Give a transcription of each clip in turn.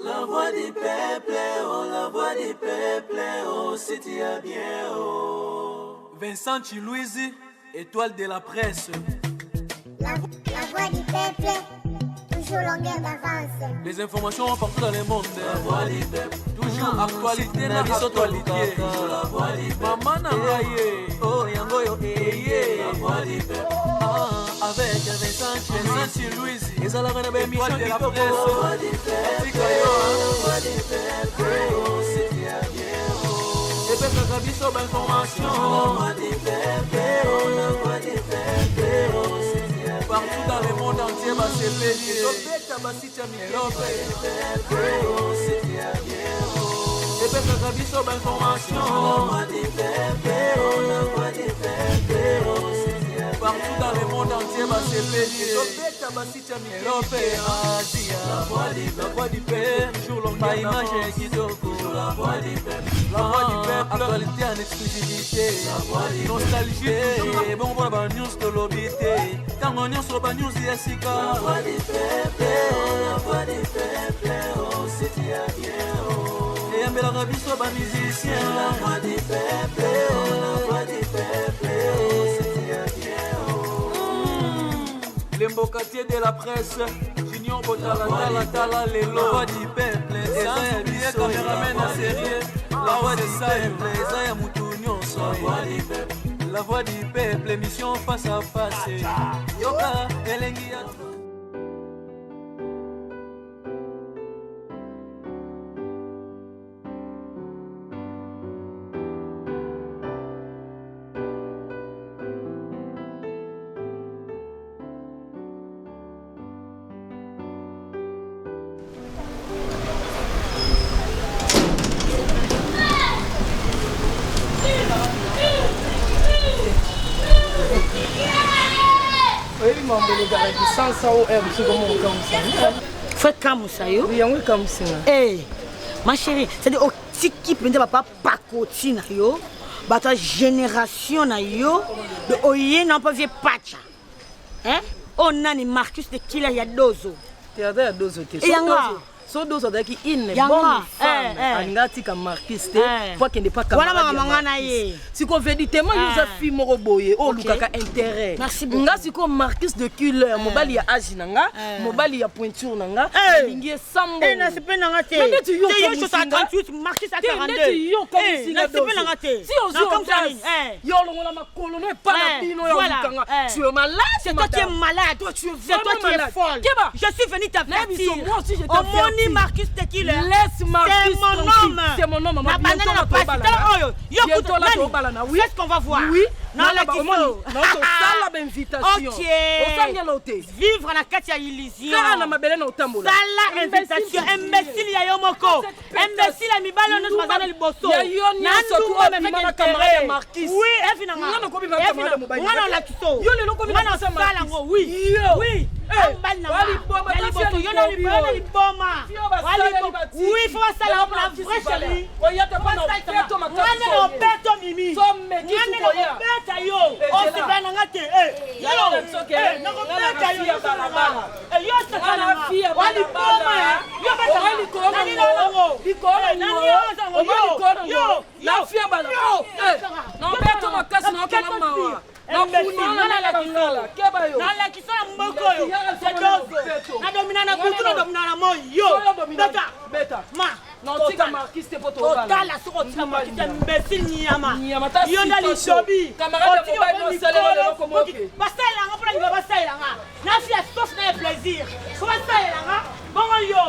La voix du peuple, oh, la voix du peuple, oh, c'est bien, oh. Vincent Chilouise, étoile de la presse. La voix du peuple, toujours longueur d'avance. Les informations partout dans le monde. La voix du peuple, toujours actualité, la actualité. La voix du peuple, maman Nangaye, oh yango yo eye. La voix du peuple, avec Vincent Chilouise, ils ont la reine de l'émission de la presse. La voix du peuple, oh, c'est bien, oh. Et puis ça vie sur l'information. La voix du peuple, oh, la voix du peuple, oh, c'est bien. Partout dans le monde entier, bah c'est pénible. Et puis ça vie sur l'information. La voix du peuple, oh, la voix du peuple, oh, c'est bien. Partout dans le monde entier, bah c'est pénible. La voix du peuple, toujours longue image qui toujours la voix du peuple. La voix du peuple, actualité en exclusivité. Nostalgie, toujours bon pour la news de l'obité. Quand on y sur la news, il y a Sika. La voix du peuple, la voix du peuple, oh, c'est bien, oh. Et un bel arabe sur la musicien. La voix du peuple, la voix du peuple, oh, c'est bien, oh. Les mbokatiers de la presse. Junior Botala, Tala, les lois du peuple. Et ça, il y a bien caméraman à sérieux. La voix des simples, ça y a Moutounion, la voix du peuple, émission face à face. Yoka, Elengia. Faites comme ça, yo. Oui, on est comme ça. Eh, ma chérie, c'est-à-dire au tiki pende papa pakoti na yo, bata génération na yo, de oye n'a pas vu patcha. Hein? On a ni Marcus de Kila ya dozo. Théâtre ya dozo te. So dozo daki in bonne femme. Angati ka Marcus te. Pour qu'elle n'est pas camarade. Voilà maman na ye. Si qu'on veut dire tellement yo za fi moko boye, o lukaka intérêt. Merci beaucoup. Nga si ko Marcus de Killer, mobali ya âge nanga, mobali ya pointure nanga, lingi sambo. Eh na sepe nanga te. Mais tu yo comme 38, Marcus à 42. Eh na sepe nanga te. Si on joue comme ça, yo longola makolo no pas la bino yo lukanga. Tu es malade, c'est toi qui es malade, toi tu es folle. Je suis venu t'avertir. Moi aussi je t'avertis. Marcus Tequila. Laisse Marcus tranquille. C'est mon nom, maman. Qu'est-ce qu'on va voir? Oui. Non, la invitation. Vivre la carte à illusion. Sala invitation. Imbécile ya yomoko. Imbécile ya mibalo no twazana liboso. Ya yoni so camarade Marcus. Oui, efinanga. Ngana la kiso. Yo le loko ngana sala ngo. Oui. Oui. Oui, il faut ça la vraie chérie. Beta. Non, tu as marqué ce poteau. Total, la sortie de marqué imbécile Niama. Yonda li sobi. Camarade de mobile, ça le comment. Basaya nga pour nga basaya nga. Na fi a sauf na plaisir. Comment ça nga? Bon yo.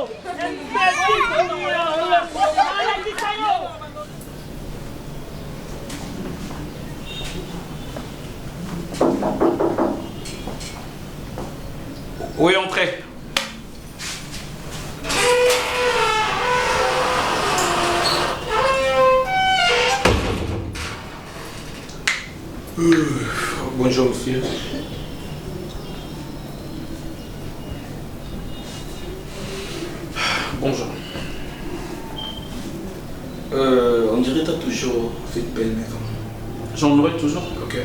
Oui, entrez. Bonjour, monsieur. Bonjour. On dirait que tu as toujours fait de belles maisons. J'en aurai toujours. Ok.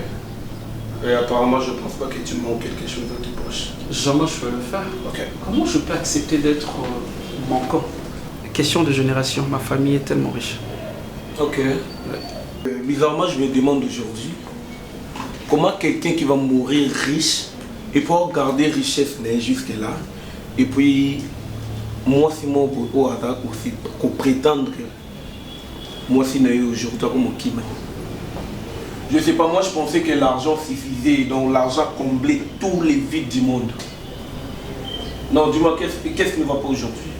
Et apparemment, je pense pas que tu manques quelque chose dans tes poches. Jamais je peux le faire. Ok. Comment je peux accepter d'être manquant? question de génération. Ma famille est tellement riche. Ok. Bizarrement, je me demande aujourd'hui comment quelqu'un qui va mourir riche et pouvoir garder richesse jusque là. Et puis, moi, si moi, au hasard, aussi, qu'on prétendre que moi, si je aujourd'hui, comme qui je sais pas, moi, je pensais que l'argent suffisait, donc l'argent comblait tous les vides du monde. Non, dis-moi, qu'est-ce qui ne va pas aujourd'hui?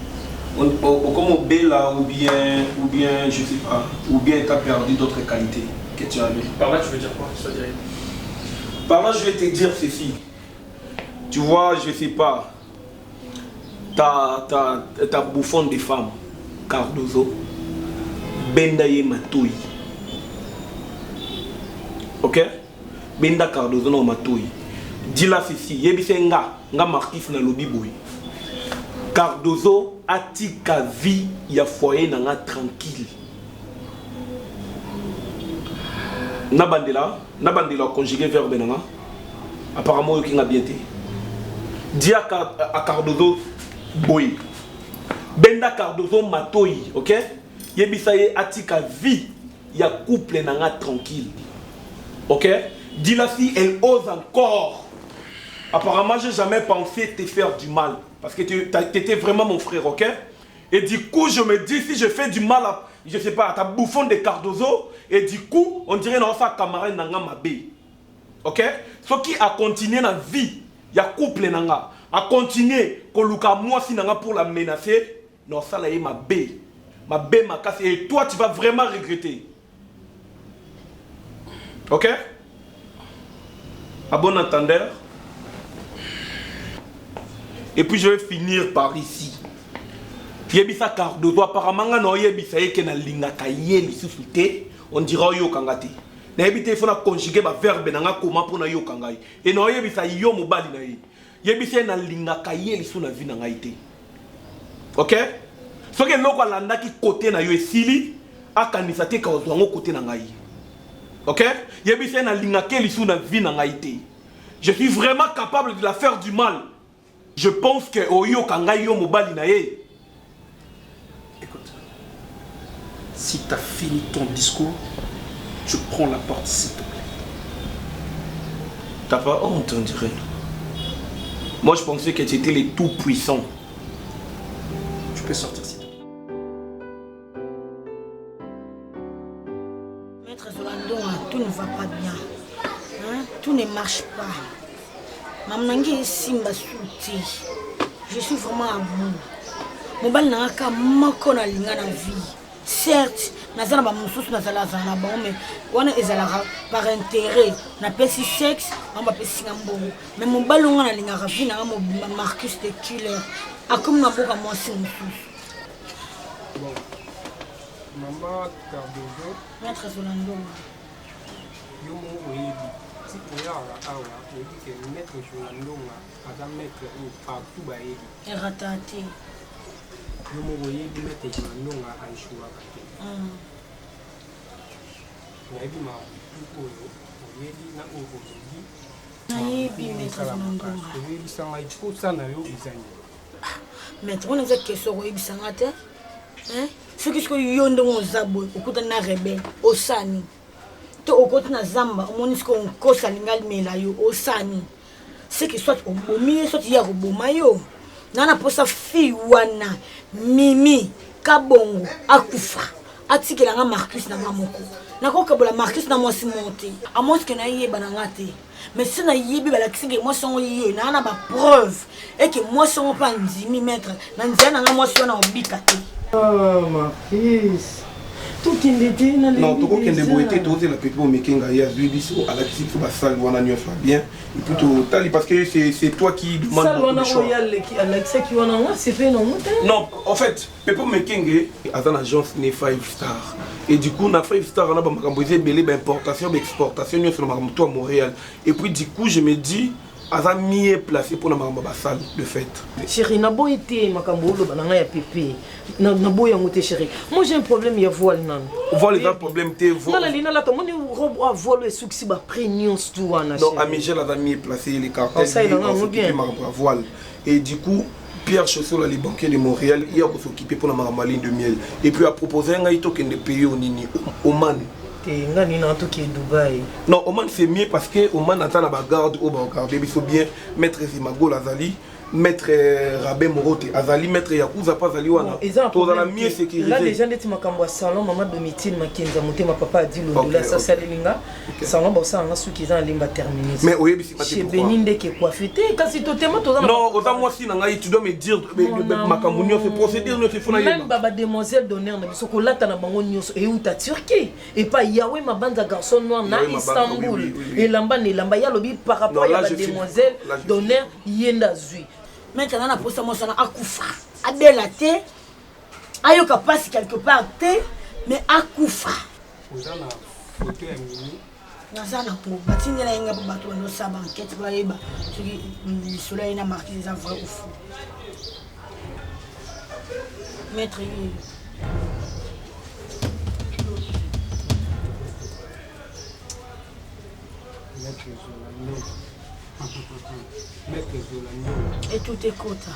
Comme au B là, ou bien, je sais pas, ou bien tu as perdu d'autres qualités que tu avais. Par là, tu veux dire quoi? Par là, je vais te dire ceci. Tu vois, je sais pas, ta bouffonne de femme, Cardozo, Bendaye Matoui. Ok? Benda Cardozo no Matoui. Dis-la ceci, yebise nga Marquis na lobi boy. Cardozo atika vie ya foyer nanga tranquille. Nabandela conjugué verbe nanga. Apparemment yoki nga bien te. Dis à Cardozo boy. Benda Cardozo Matoui, ok? Yebisa ye atika vie ya couple nanga tranquille. Ok? Dis-la si elle ose encore. Apparemment, j'ai jamais pensé te faire du mal. Parce que tu étais vraiment mon frère, ok? Et du coup, je me dis, si je fais du mal à, je sais pas, à ta bouffonne de Cardozo, et du coup, on dirait dans sa camarade nanga mabé. Ok? Ce qui a continué dans la vie, il y a couple nanga, a continué, qu'on luka moi si nanga pour la menacer, non, ça là est mabé. Mabé m'a cassé. Et toi, tu vas vraiment regretter. Ok? À bon entendeur. Et puis je vais finir par ici. Yebisa Cardozo apparemment non yebisa yeke na lingaka ye lisusu te, on dira yo kangate. Na yebite il faut na conjuguer ba verbe nanga comment pour na yo kangai. Et non yebisa yo mobali na ye. Yebisa na lingaka ye lisusu na vie nanga ite. OK? So ke loko landa ki côté na yo esili akanisa te ka ozwango côté na ngai. OK? Yebisa na lingaka lisusu na vie nanga ite. Je suis vraiment capable de la faire du mal. Je pense que Oyo Kangai yo mobali na ye. Écoute, si tu as fini ton discours, tu prends la porte s'il te plaît. T'as pas honte, on dirait. Moi, je pensais que tu étais les tout puissants. Tu peux sortir s'il te plaît. Maître Zolando, tout ne va pas bien. Hein? Tout ne marche pas. Mamanangi simba souti. Je suis vraiment à bout. Mon bal n'a qu'à manquer na linga na vie. Certes, nazana ba mususu nazala zana ba mais wana ezalaka par intérêt. Na pesi sexe, on va pesi ngambo. Mais mon bal nga na linga vie na mo Marcus the killer. Akoum na boka moi si mususu. Bon. Maman Cardozo. Maître Zolando. Yo mo oyebi. Si on a on dit que maître Zolando a mettre partout ba yebi. Eratati. Yo mo oyebi maître Zolando a échoué kate. Na yebi ma oyo oyebi na oyebi. Na yebi maître Zolando. Oyebi sanga iko sana yo izani. Maître, on a une question oyebi sanga te. Hein? Ce que je yondo on zabo, okuta na rebelle, osani. To okoti na zamba, omoni ko kosa lingali mela yo osani. C'est que soit au milieu soit ya ko boma yo. Nana posa fi wana Mimi Kabongo akufa. Atikela nga Marcus na moko. Nako kabola Marcus na mwasi monte. Amos ke na yeba na ngate. Mais si na yebi ba la kisinge moi son yo na ba preuve et que moi son pas ndimi maître na nzana nga moi son na obika te. Ah, ma fils. Tout qui n'était dans les. Non, tout qui n'était pas tout c'est la petite pour making ailleurs. Lui dit à la kisik faut pas salle wana nyo fa bien. Et plutôt tali parce que c'est toi qui demande beaucoup de choses. Non, en fait, Pepo Making a une agence né 5 Star. Et du coup, on a 5 Star on a composé belé importation, exportation sur le Montréal. Et puis du coup, je me dis Aza mieux placé pour la salle de fête. Chérie, n'a pas été ma cambolo, banana et pépé. N'a pas été chérie. Moi j'ai un problème, il y a voile non. Voile les problème t'es voile. Non la ligne là, moi on robe à voile et succès ba premium tout ana. Non, Amigel a mieux placé les cartels. Ça il en a bien. Voile. Et du coup, Pierre Chossola, les banquiers de Montréal, il a s'occuper pour la maramaline de miel. Et puis a proposé un gars qui est pays au Nini, Oman. Non, Oman c'est mieux parce que Oman attend la garde au garde. Il faut bien mettre Zimago Azali, mettre Rabé Morote, Azali, mettre Yakuza pas Azali wana. Tout dans la mieux sécurité. Là déjà net makambo salon maman de meeting makinza monter ma papa a dit le là ça c'est linga. Salon bossa nga suki za limba terminé. Mais oui bisi pas. Chez Beninde qui coiffé quand c'est totalement tout. Non, autant moi si nanga tu dois me dire makambo nyo c'est procédure nyo c'est fona yeba. Même baba demoiselle d'honneur na biso ko lata na bango nyoso et uta Turquie et pas Yahweh ma bande garçon noir na Istanbul et lamba ne lamba ya lobi par rapport à la demoiselle d'honneur yenda zui. Maintenant, on a posé mon salon à Koufa. À délater. Ayoka passe quelque part, mais à Koufa. Vous avez une photo à Mimi. Nazana pour bâtir la inga pour bateau no saba enquête pour aller bas. Le soleil n'a marqué les avrais au fond. Maître et tout est quota.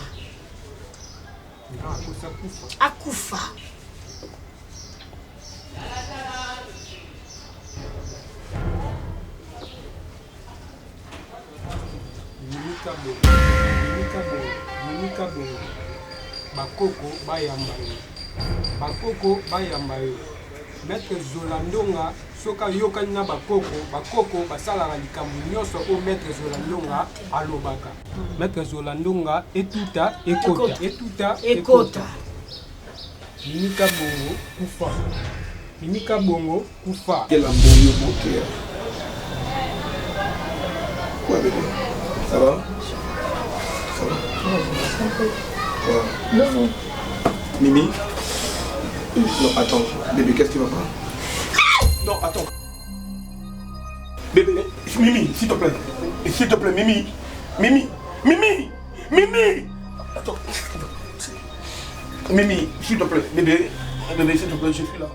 À Koufa. Bakoko bayambayo. Maître Zolandonga soka yokanya bakoko basala likambo nyoso o Maître Zolandonga alobaka. Maître Zolandonga etuta ekota. Mimika bongo kufa. Quel amboyo boté. Quoi bébé? Ça va? Ça va? Non. Mimi? Non, attends. Bébé, qu'est-ce qui va pas? Non, attends. Bébé, Mimi, s'il te plaît. S'il te plaît, Mimi. Mimi. Attends. Mimi, s'il te plaît. Bébé, s'il te plaît, je suis là.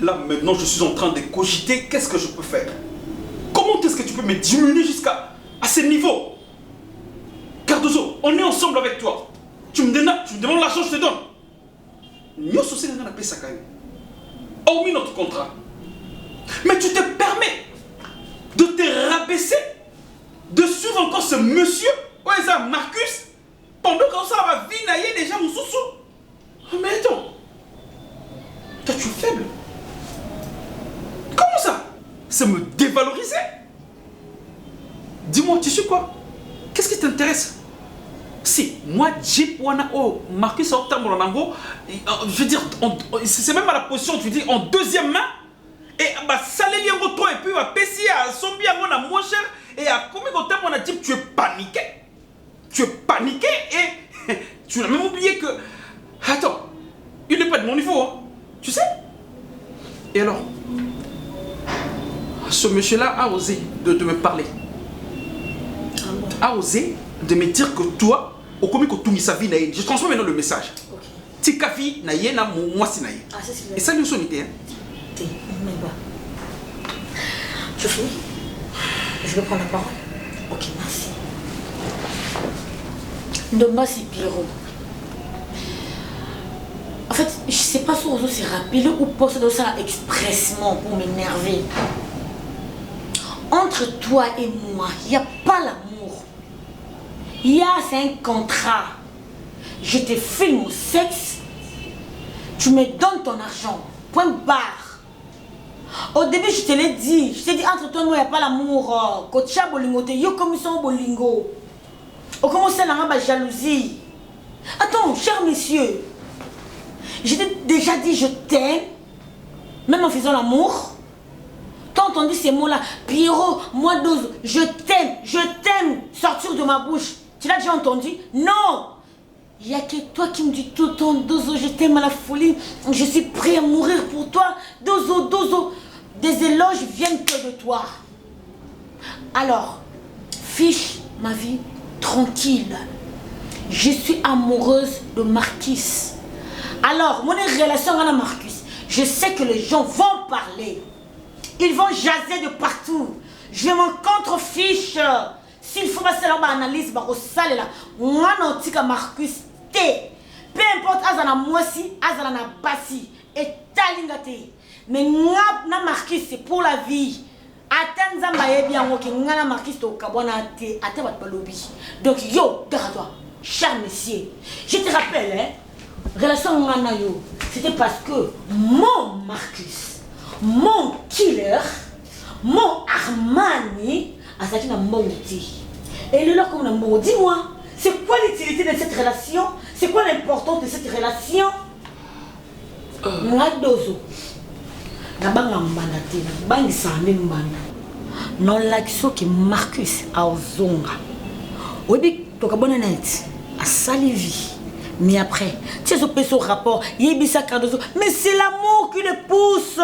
Là, maintenant, je suis en train de cogiter. Qu'est-ce que je peux faire? Comment est-ce que tu peux me diminuer jusqu'à ce niveau? Cardozo, on est ensemble avec toi. Tu me demandes l'argent, je te donne. Nous aussi, on a payé ça quand même. Hormis notre contrat. Mais tu te permets de te rabaisser, de suivre encore ce monsieur, ouais, ça, Marcus, pendant que ça va vinailler déjà mon sous-sous. Mais attends. Toi, tu es faible. Comment ça? C'est me dévaloriser? Dis-moi, tu sais quoi? Qu'est-ce qui t'intéresse? Si, moi, Jeep Wana, oh, Marcus Octambolanango, je veux dire, c'est même à la position, tu dis, en deuxième main, et bah, salé liango toi, et puis, bah, Pessi à Sombi à mon moins cher, et à combien de temps on a dit, tu es paniqué? Tu es paniqué, et tu as même oublié que. Attends, il n'est pas de mon niveau, hein, tu sais? Et alors? Ce monsieur-là a osé de me parler. A osé de me dire que toi, au commis que tu sa vie, je transmets maintenant le message. Tika vie, na yé na moi si na yé. Et ça lui sonne idée. Je finis. Je vais prendre la parole. Ok, merci. Ndomba c'est Pierrot. En fait, je sais pas si Ozo s'est rappelé ou poste de ça expressement pour m'énerver. Entre toi et moi, il n'y a pas l'amour. Il y a, c'est un contrat. Je te file mon sexe, tu me donnes ton argent. Point barre. Au début, je te l'ai dit. Je t'ai dit, entre toi et moi, il n'y a pas l'amour. Kocha bolingo te yo commission bolingo. On commence à avoir la jalousie. Attends, cher monsieur. Je t'ai déjà dit, je t'aime. Même en faisant l'amour. T'as entendu ces mots-là? Pierrot, moi Dozo, je t'aime, sortir de ma bouche. Tu l'as déjà entendu? Non! Il n'y a que toi qui me dis tout le temps, Dozo, je t'aime à la folie. Je suis prêt à mourir pour toi. Dozo, des éloges viennent que de toi. Alors, fiche ma vie tranquille. Je suis amoureuse de Marcus. Alors, mon relation avec Marcus, je sais que les gens vont parler. Ils vont jaser de partout. Je m'en contrefiche. S'il faut passer leur analyse, au salle là, on a Marcus T. Peu importe, azana moisi, azana na basi, et talingate. Mais na Marcus, c'est pour la vie. Attends, Zambaye bien, na Marcus to kabona te, ate bat balobi. Donc yo, derrière cher monsieur, je te rappelle, hein, relation ngana yo, c'était parce que mon Marcus, mon killer, mon Armani, Asaki n'a maudit. Et le leur comme n'a maudit, dis-moi, c'est quoi l'utilité de cette relation? C'est quoi l'importance de cette relation? Ngadozo. Nabanga mbandate, bangi sane mbanda. Non l'action que Marcus a ozonga. Obi tokabona net a salivi. Mais après, tu sais ce rapport, Yébissa Cardozo, mais c'est l'amour qui le pousse.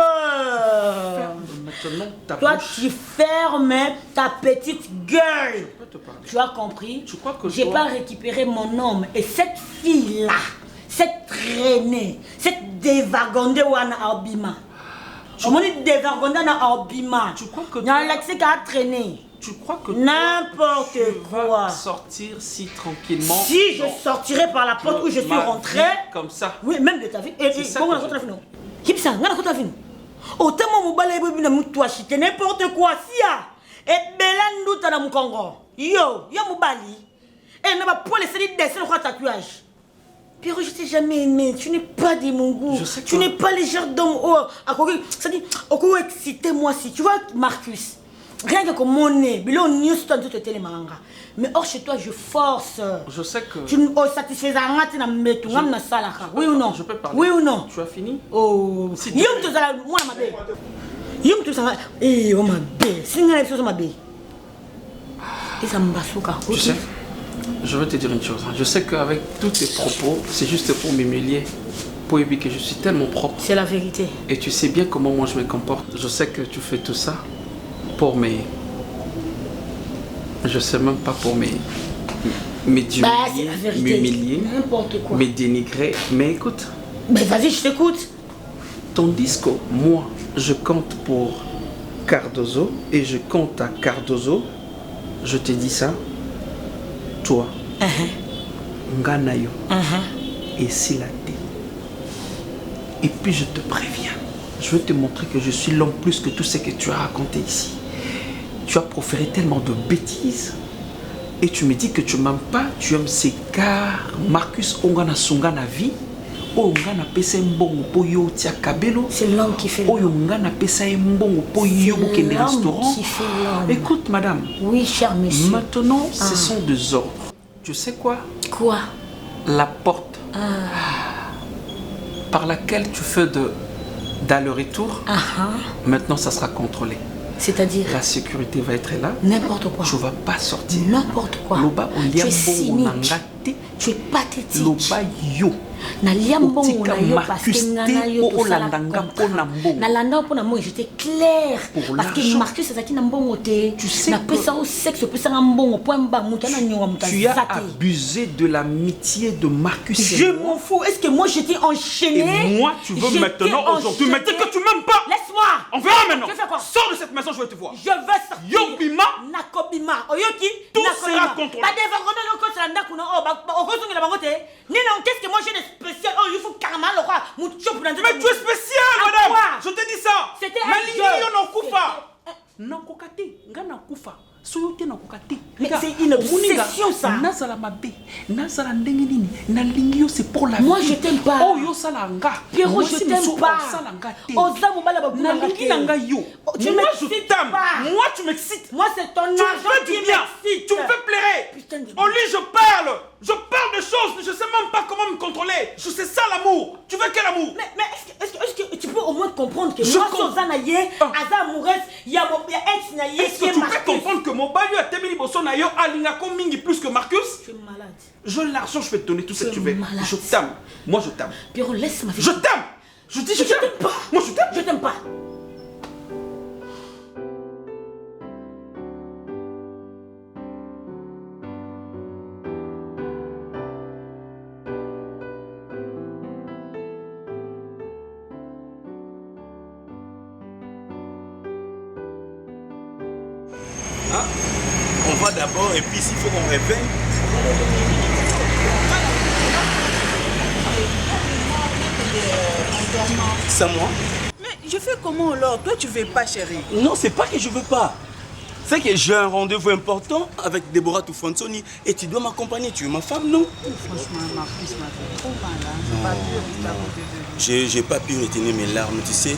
Maintenant ta Toi, bouche. tu fermes ta petite gueule. Je peux te parler. Tu as compris? Tu crois que j'ai toi... pas récupéré mon homme. Et cette fille-là, cette traînée, cette dévagondée wana Albima. On m'a dit dévagondée na Albima. Tu crois que il y a l'accès qu'à traîner. Tu crois que n'importe tu quoi vas sortir si tranquillement? Si je sortirai par la porte où je suis rentré, comme ça. Oui, même de ta vie. Et comment on a fait non? Hipsa, on a fait non. Autant mon mobile est bien moutoua chité n'importe quoi si ya. Et belandu ta na mukongo. Yo mobali. Et n'a pas pour laisser des dessins de tatouage. Pierrot, je t'ai jamais aimé. Tu n'es pas de mon goût. Tu n'es pas les genres d'homme. Oh, à quoi ça dit? Au quoi excité moi si. Tu vois Marcus. Rien que comme mon nez, mais or chez toi je force. Je sais que tu me satisfais oui ou non? Je peux parler. Oui ou non? Tu as fini? Oh, yom tu zala moi ma bé. Yom tu zala eh oh ma bé. Singa les choses ma bé. Et ça m'basuka. Tu sais, je veux te dire une chose. Je sais qu'avec tous tes propos, c'est juste pour m'humilier. Pour éviter que je suis tellement propre. C'est la vérité. Et tu sais bien comment moi je me comporte. Je sais que tu fais tout ça pour mes... Je sais même pas pour mes m'humilier, n'importe quoi. me dénigrer. Mais écoute. Mais vas-y, je t'écoute. Tandis que moi, je compte pour Cardozo et je compte à Cardozo, je te dis ça, toi, Nganayo, et Silate. Et puis je te préviens, je veux te montrer que je suis l'homme plus que tout ce que tu as raconté ici. Tu as proféré tellement de bêtises et tu me dis que tu m'aimes pas, tu aimes ces car Marcus Ongana Sungana vie, Ongana pesa mbongo po yo tia kabelo. C'est l'homme qui fait l'homme. Ongana pesa mbongo po yo bokende restaurant. Écoute madame. Oui cher monsieur. Maintenant ce sont des ordres. Tu sais quoi? Quoi? La porte par laquelle tu fais d'aller-retour, maintenant ça sera contrôlé. C'est-à-dire? La sécurité va être là. N'importe quoi. Tu ne vas pas sortir. N'importe quoi. Tu es cynique. Tu es pathétique. Loba yo. Na liambongo na yo parce que ngana yo to sala na landa pona moi j'étais clair parce que Marcus azaki na mbongo te. Tu sais na pesa au sexe pesa na mbongo point ba mutana nyonga mutana. Tu as abusé de l'amitié de Marcus. Je m'en fous. Est-ce que moi j'étais enchaîné? Et moi tu veux maintenant aujourd'hui me dire que tu m'aimes pas? Laisse-moi. On verra maintenant. Je vais faire quoi? Sors de cette maison, je vais te voir. Je veux sortir. Yobima. Nakobima. Oyoki. Tout sera contrôlé. Ba dévagono no ko sala ndakuna o ba okosungela bangote. Nina qu'est-ce que moi j'ai de spécial? Oh, il faut carrément le roi. Mais tu es spécial, madame. Je te dis ça. C'était un jeu. Non, kokate. Ngana kufa. Soyote na kokate. Mais c'est une obsession ça. Nazala mabe. Nazala ndengenini. Na lingio c'est pour la vie. Moi je t'aime pas. Oh yo salanga. Pierrot je t'aime pas. Oza mobala ba na lingi nanga yo. Tu moi je t'aime. Moi tu m'excites. Moi c'est ton argent qui m'excite. Tu me fais pleurer. Au lit je parle. Je parle de choses, je sais même pas comment me contrôler. Je sais ça l'amour. Tu veux quel amour? Mais est-ce que tu peux au moins comprendre que moi Sozana Ye, Aza amoureuse, il y a ex Naye. Est-ce que tu peux comprendre que mon balu a Temeli Bosonayo Alingako Mingi plus que Marcus? Tu es malade. Je l'argent, je vais te donner tout ce que tu veux. Je t'aime. Moi je t'aime. Pierrot, laisse ma vie. Je t'aime. Je dis je t'aime pas. Moi je t'aime. Je t'aime pas. moi d'abord, et puis s'il faut qu'on réveille. C'est moi. Mais je fais comment alors? Toi tu veux pas, chérie? Non, c'est pas que je veux pas. C'est que j'ai un rendez-vous important avec Deborah Tufansoni et tu dois m'accompagner. Tu es ma femme, non? Franchement, ma fille m'a fait trop mal. J'ai pas pu rester à côté de lui. J'ai pas pu retenir mes larmes, tu sais.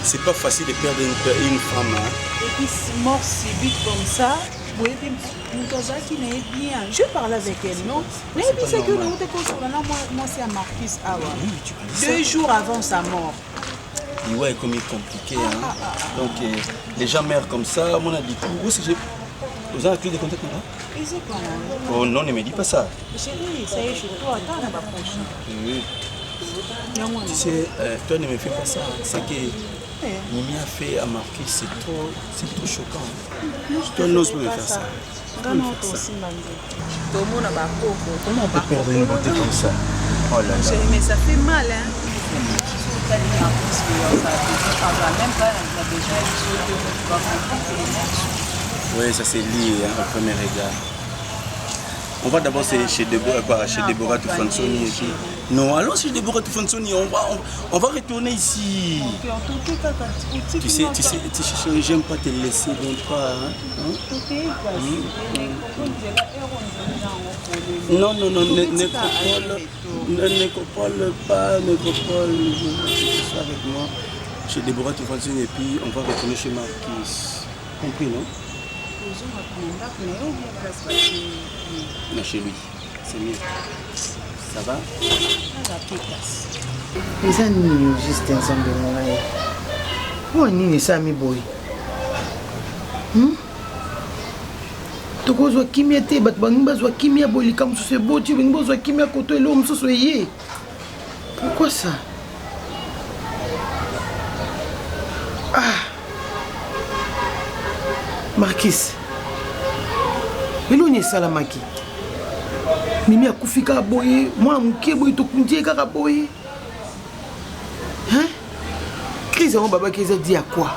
C'est pas facile de perdre une femme. Hein. Et puis mort si vite comme ça, je parle avec elle, non? Mais puis c'est que nous te consolons, moi c'est à Marquis Awa. 2 jours avant sa mort. Ouais, comme il est compliqué. Hein. Donc, les gens meurent comme ça. Moi, on a dit tout. Où est-ce que j'ai. Vous avez plus de contact là? Oh non, ne me dis pas ça. Chérie, ça y est, chez toi, attends, on va prochain. Oui. Tu sais, toi, ne me fais pas ça. C'est que Mimi a fait à Marquis, c'est trop choquant. Toi, n'ose pas me faire ça. Comment on peut perdre une beauté comme ça? Oh là là. Chérie, mais ça fait mal, hein? Oui, ça c'est lié hein, au premier regard. On va d'abord chez Deborah Tufansoni. Non, allons chez Deborah Tufansoni, on va retourner ici. Tu sais, j'aime pas te laisser, j'aime pas. Non, nécropole pas, je avec moi chez Deborah Tufansoni et puis on va retourner chez Marquis. Compris, non? Non, chez lui, c'est mieux. Ça va? eza nini juste ensemble na ngai oyo nini esami boye tokozwa kimia te bato bangi bazwa kimia boye likambo mosusu eboti bangi bazwa kimia koto eloko mosusu eye pourquoi ça Marquis eloni esalamaki Mimi akufi kaka boye mwana moke boye tokundi ye kaka boye crise yango babaki eza di ya quoi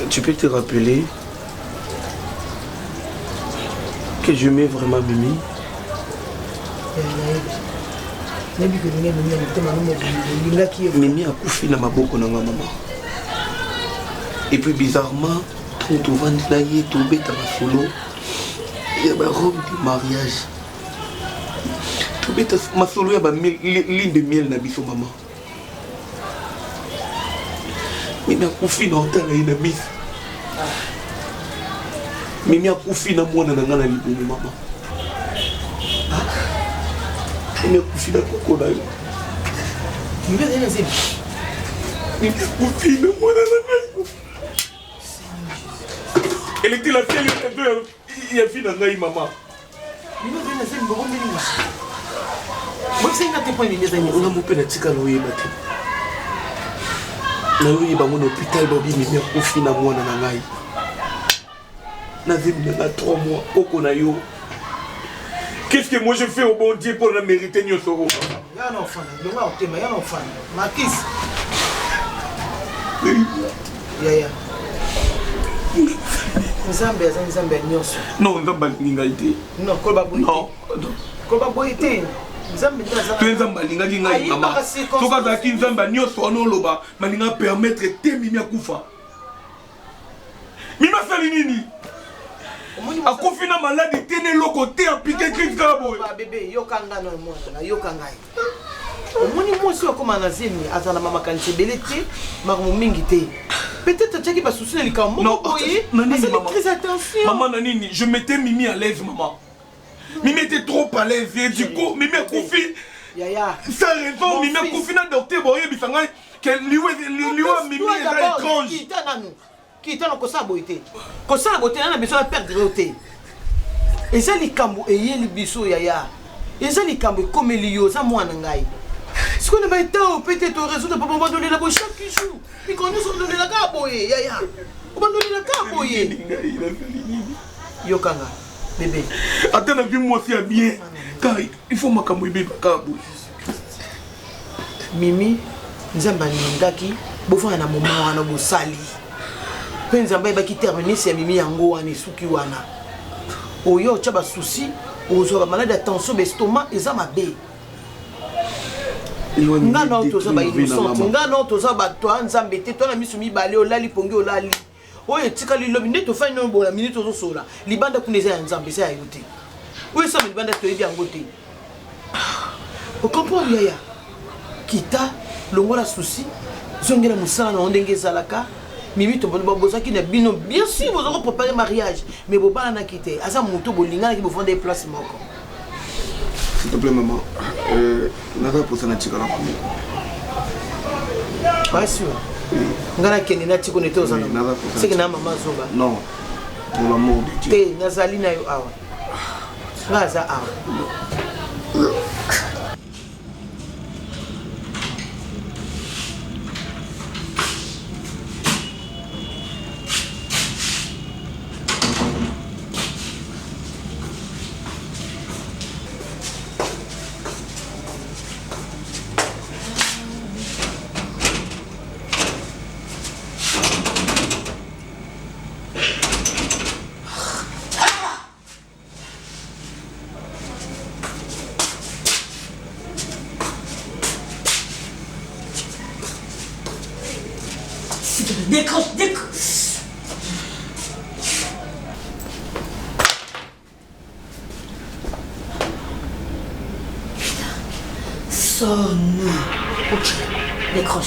Tu peux te rappeler que je mets vraiment Mimi? Mimi akufi na maboko na nga mama. Et puis bizarrement, tout vendre na ye tobeta masolo. Il y a ma robe de mariage. Tobeta masolo ya ba ligne de miel na biso mama. Mimi akufi na otala ina biso. Mimi akufi na mwana na nga na libumu mama. Mimi akufi na koko na yo. Mimi eza nini Mimi akufi na mwana na nga. Elle était la fille, il y a fille dans la maman. Mimi eza nini eza mbongo mbili nga. Moi c'est une point Mimi eza nini on a mon père tika lo yeba te. Na yo yeba mon hôpital babi Mimi akufi na mwana na ngai. Na vivre na 3 mois koko na yo. Qu'est-ce que moi je fais au bon Dieu pour la mériter nyosoro? Ya na ofana, longa otema, ya na ofana. Marquis. Ya. Nzambe aza nzambe nyonso. Non, nzambe alingai te. Non, koba boite. Non. Koba boite. Nzambe ndaza. Tu nzambe alingaki ngai mama. Soka za ki nzambe nyonso ono loba, malinga permettre te Mimi akufa. Mimi asali nini? Akufi na malade tene loko te apike Christ kabo. Ba bébé yokanga na mwana, yokanga. Omoni mwasi okoma na zemi azana mama kanise belete makambo mingi te. Peut-être tu as pas souci les camps. Non, très attention. Maman nanini, je mettais Mimi à l'aise maman. Mimi était trop à l'aise et du coup Mimi a confié. Yaya. Sans raison Mimi a confié dans docteur boye bisanga que lui Mimi est étrange. Qui t'a ko sa boité. Ko sa boité na besoin de perdre oté. Et ça les cambo et yeli biso yaya. Et ça les cambo comme elio ça mwana ngai. Ce qu'on va être peut-être résoudre pour pas donner la boue chaque jour. Et quand nous sommes donné la caboye, yaya. On va donner la caboye. Yokanga, bébé. Attends, la vie moi aussi bien. Car il faut ma camoye bébé cabo. Mimi, nzamba ningaki, bofa na moment wana bosali. Nzambe ba ki terminer c'est mimi yango wana suki wana. Oyo tcha ba souci, ozo ba malade attention l'estomac eza mabe. Nga na otoza ba innocent, nga na otoza ba toi Nzambe te toi na misu mibale olali pongi olali. Oyo tika lilobi nde to fa no bola minute ozo sola. Libanda kuneza ya Nzambe sa yote. Oyo sa libanda to yebi yango te. O comprendre yaya. Kita longola souci, zongela musala na ondenge zalaka. Mimi to bon boza ki na bino bien sûr vous allez préparer mariage mais bo bana na kité asa muto bolinga ki bo vendre place moko. S'il te plaît maman, nada pour ça na tika la famille. Pas sûr. Ngana kene na tiko neto za na. C'est que na maman zoba. Non. Pour l'amour de Dieu. Te nazali na yo awa. Ngaza awa. Décroche, décroche. Sonne. Ok, décroche.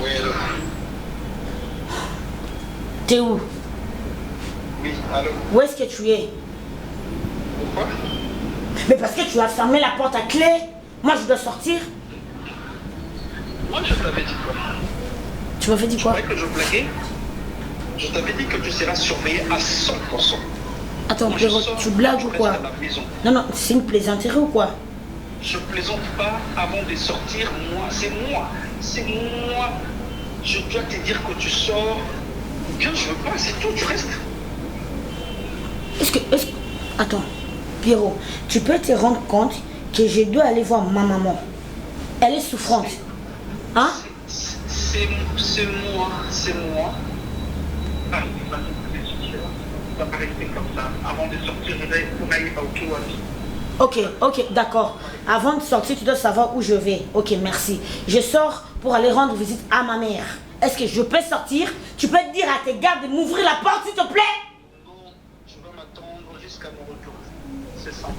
Oui, allô. T'es où? Oui, allô. Où est-ce que tu es? Pourquoi? Mais parce que tu as fermé la porte à clé. Moi, je dois sortir. Moi, je t'avais dit quoi? Tu m'avais dit quoi? Tu croyais que je blaguais? Je t'avais dit que tu seras surveillé à 100%. Attends, Pierrot, tu blagues ou quoi? Non, non, c'est une plaisanterie ou quoi? Je plaisante pas avant de sortir, moi. C'est moi. C'est moi. Je dois te dire que tu sors. Ou bien je veux pas, c'est tout, tu restes. Est-ce que... Attends, Pierrot, tu peux te rendre compte que je dois aller voir ma maman. Elle est souffrante. Hein? C'est moi. Ah, on va pas rester comme ça. Avant de sortir, on aille à Okiwami. Ok, d'accord. Avant de sortir, tu dois savoir où je vais. Ok, merci. Je sors pour aller rendre visite à ma mère. Est-ce que je peux sortir? Tu peux dire à tes gardes de m'ouvrir la porte, s'il te plaît? Non, je vais m'attendre jusqu'à mon retour. C'est simple.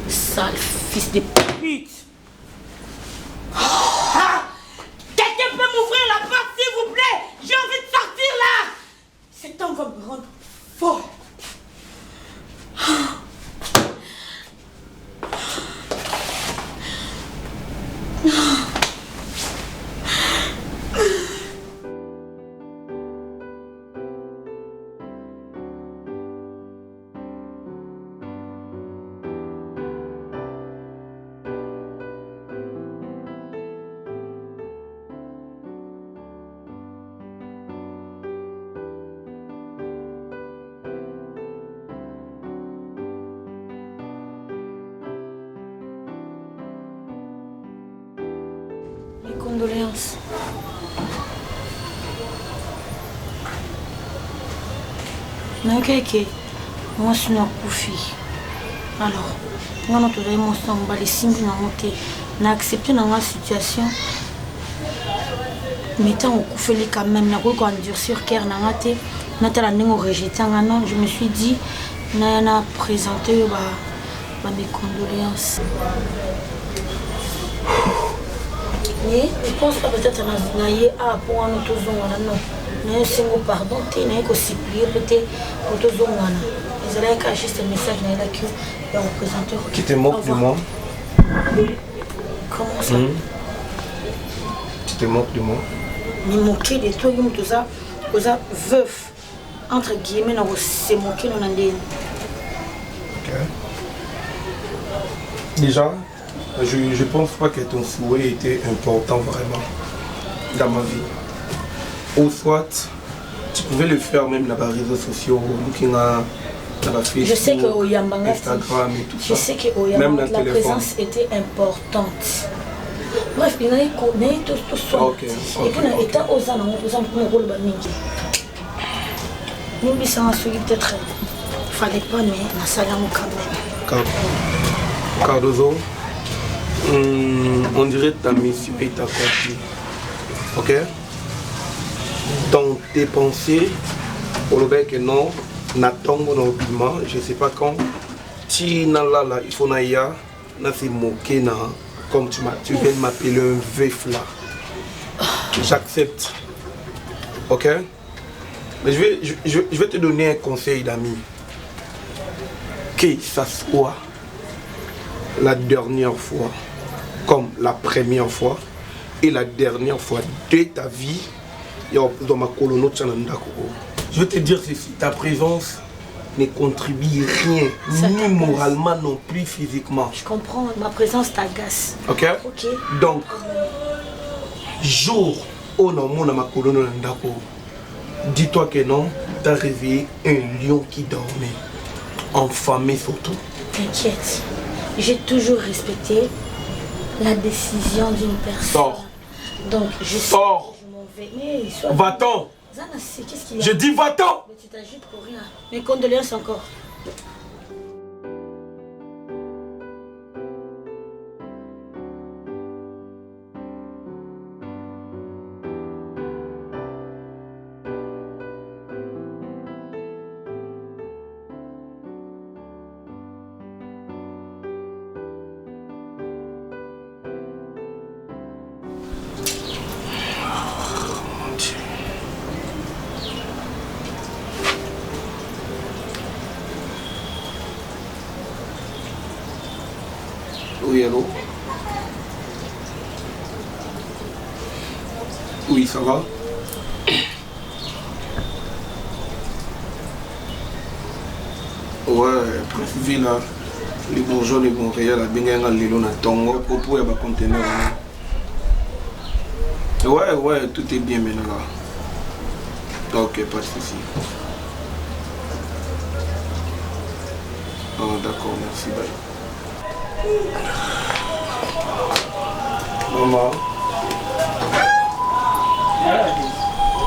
Sale fils de pute. Ah! Quelqu'un peut m'ouvrir la porte, s'il vous plaît? J'ai envie de sortir là. Cet homme va me rendre folle. Condoléances. Nakeke, moi je suis nakufi. Alors, moi notre émotion, on va les signes dans monter. On a accepté dans la situation. Mais tant on couffe quand même, on a endurcir cœur dans la tête. On a la rejeté. Non, je me suis dit, on a présenté mes condoléances. Mais je pense pas peut-être que naye a pour un autre zone non mais c'est mon pardon tu n'as que supplier peut-être autre zone ils allaient cacher ce message là que le représentant qui te moque de moi. Comment ça? Tu te moques de moi? Me moquer de toi tout ça veuf entre guillemets on se moquer non andé. OK. Déjà je pense pas que ton souhait était important vraiment dans ma vie. Ou soit, tu pouvais le faire même là-bas, réseaux sociaux, nous qui avons Je sais que au Yambanga, Instagram et tout ça. Je sais qu'au Yambanga, la présence était importante. Bref, il y a eu tout ça. Et puis, il y a état aux ans, pour le rôle de Mingi. Nous, peut-être, il fallait pas, mais on a ça quand même. Cardozo, on dirait que ta mission est accomplie. Ok? Dans tes pensées, on le que non, n'attend normalement, je ne sais pas quand. Si là, il faut naïa, na c'est moqué na, comme tu viens de m'appeler un veuf là. J'accepte. Ok? Mais je vais te donner un conseil d'ami. Que ça soit la dernière fois, comme la première fois et la dernière fois de ta vie, dans ma colonie. Je vais te dire ceci, ta présence ne contribue rien, ni moralement non plus physiquement. Je comprends, ma présence t'agace. Ok? Donc, jour où on a ma colonie, dis-toi que non, tu as réveillé un lion qui dormait, enfamé surtout. T'inquiète, j'ai toujours respecté la décision d'une personne. Sors. Donc, je sors. Je m'en vais. Va-t'en. Qu'est-ce qu'il y a? Je dis va-t'en. Mais tu t'agites pour rien. Mes condoléances encore. Oui, allô? Oui, ça va? Ouais, précisé là, les bourgeois de Montréal, la Benga Lilo na Tongo, pour y conteneur. Ouais, tout est bien maintenant là. Ok, pas de souci. Ah, d'accord, merci, bye. Maman.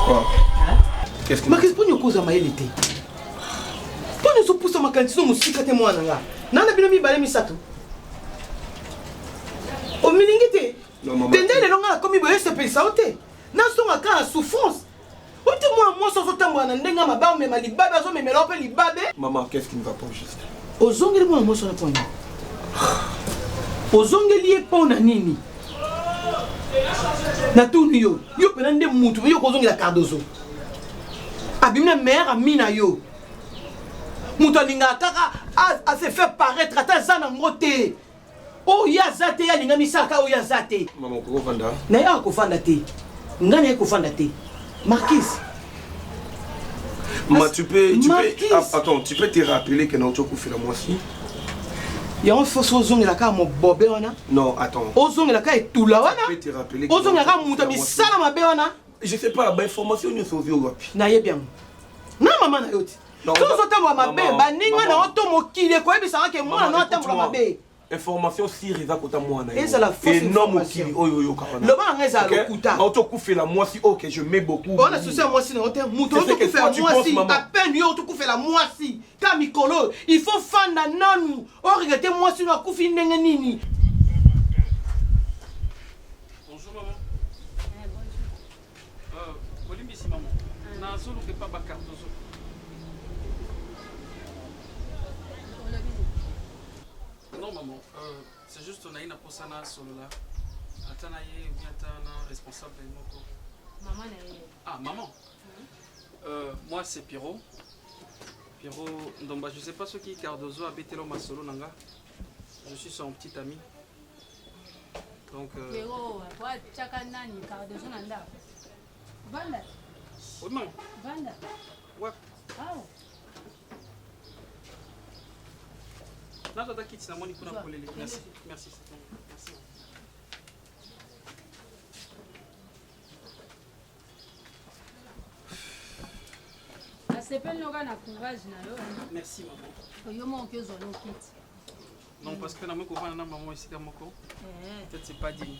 Quoi? Qu'est-ce que... Mais qu'est-ce que tu as cause à ma élite? Tu nous pousses à ma cantine, nous sommes à moi. Nana binomi balé misato. Au milingité. Tendez les longs à comme il veut se payer ça. N'a son à cas à souffrance. Où tu moi sans autant moi n'endenga ma barbe mais ma libabe à mais l'opé libabe. Maman, qu'est-ce qui ne va pas juste? Aux ongles moi moi sur le point. Aux ongles liés pas na nini. Na tout yo penande mutu yo kozongi la Cardozo. Abimna mère amina yo. Mutu alinga kaka a se fait paraître ata zana ngote. Oh ya zate ya linga misaka o ya zate. Maman ko fanda. Na ya ko fanda te. Ngana ya ko fanda te. Marquise. Maman tu peux attends, tu peux te rappeler que non tu as fait la moitié. Il y a un faux ozong la ka mo bobé wana. Non, attends. Ozong la ka etula wana. Je peux te rappeler. Ozong la ka muta mi sala mabe wana. Je sais pas, ba information ni sauvé au wapi. Na ye bien. Na maman na yoti. Tout ce temps mabe ba ninga na oto mokile ko ebisa ke mwana na otambola mabe. Information si reza kota mwana. Et c'est la fausse information. Oyo kapana. Le ba ngeza lokuta. Auto kufe la moi si OK, je mets beaucoup. On a souci à moi si non terme. Muto to kufe la moi si à peine yo to kufe la moi si. Ka mikolo, il faut fanda nanu. O regretter moi si no kufi ndenge nini. Bonjour maman. Bonjour. Ici maman. Na solo ke pas Cardozo. Non maman, c'est juste on a une posana solo là. Atana ye ou bien atana responsable de moko. Maman Ah maman. Moi c'est Piro. Piro Ndomba, je sais pas ce qui Cardozo habite là solo nanga. Je suis son petit ami. Donc Piro, wa chaka nani Cardozo nanda. Vanda. Oui maman. Vanda. Ouais. Ah. Là, je dois quitter la monnaie pour la coller. Merci. Merci. Merci. nasepeli noka na courage na yo. Merci maman. Yo moko ozwa no kiti. Non, parce que na moi kovana na maman ici moko. Peut-être c'est pas digne.